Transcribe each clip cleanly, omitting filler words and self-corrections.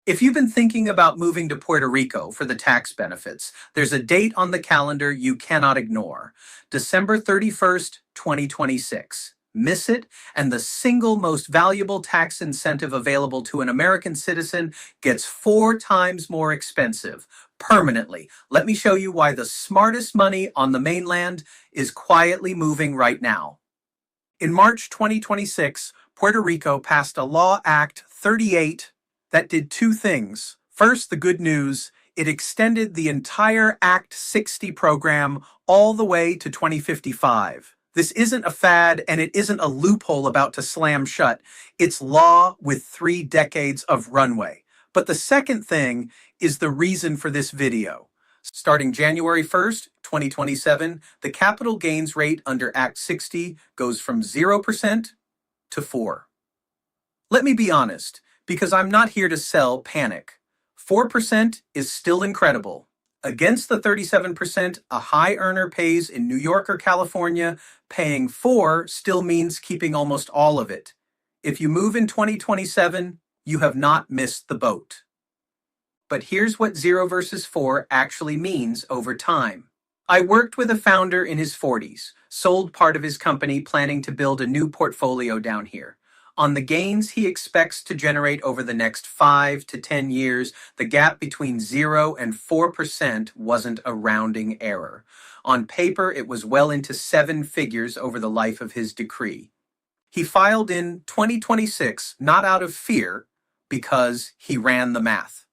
If you've been thinking about moving to Puerto Rico for the tax benefits, there's a date on the calendar you cannot ignore. December 31st, 2026. Miss it, and the single most valuable tax incentive available to an American citizen gets 4 times more expensive permanently. Let me show you why the smartest money on the mainland is quietly moving right now. In March 2026, Puerto Rico passed a Law Act 38 that did two things. First, the good news, it extended the entire Act 60 program all the way to 2055. This isn't a fad and it isn't a loophole about to slam shut. It's law with 3 decades of runway. But the second thing is the reason for this video. Starting January 1st, 2027, the capital gains rate under Act 60 goes from 0% to 4%. Let me be honest, because I'm not here to sell panic. 4% is still incredible. Against the 37% a high earner pays in New York or California, paying 4 still means keeping almost all of it. If you move in 2027, you have not missed the boat. But here's what 0 versus 4 actually means over time. I worked with a founder in his 40s, sold part of his company planning to build a new portfolio down here. On the gains he expects to generate over the next 5 to 10 years, the gap between 0 and 4% wasn't a rounding error. On paper, it was well into 7 figures over the life of his decree. He filed in 2026, not out of fear, because he ran the math.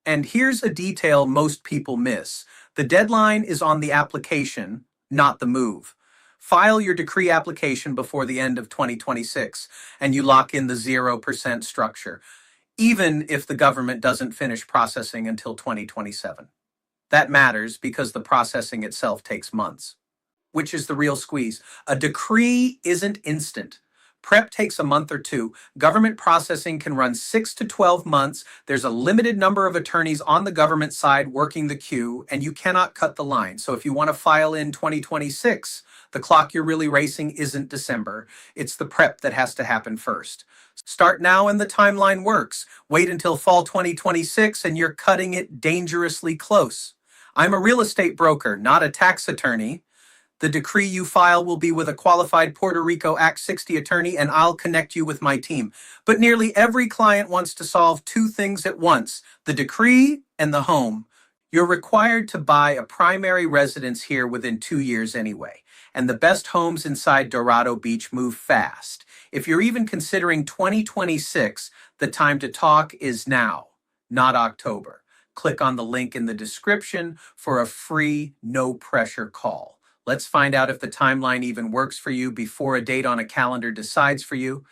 And here's a detail most people miss. The deadline is on the application, not the move. File your decree application before the end of 2026, and you lock in the 0% structure, even if the government doesn't finish processing until 2027. That matters because the processing itself takes months. Which is the real squeeze. A decree isn't instant. Prep takes a month or two. Government processing can run 6 to 12 months. There's a limited number of attorneys on the government side working the queue, and you cannot cut the line. So if you want to file in 2026, the clock you're really racing isn't December. It's the prep that has to happen first. Start now and the timeline works. Wait until fall 2026 and you're cutting it dangerously close. I'm a real estate broker, not a tax attorney. The decree you file will be with a qualified Puerto Rico Act 60 attorney, and I'll connect you with my team. But nearly every client wants to solve two things at once, the decree and the home. You're required to buy a primary residence here within 2 years anyway, and the best homes inside Dorado Beach move fast. If you're even considering 2026, the time to talk is now, not October. Click on the link in the description for a free, no-pressure call. Let's find out if the timeline even works for you before a date on a calendar decides for you.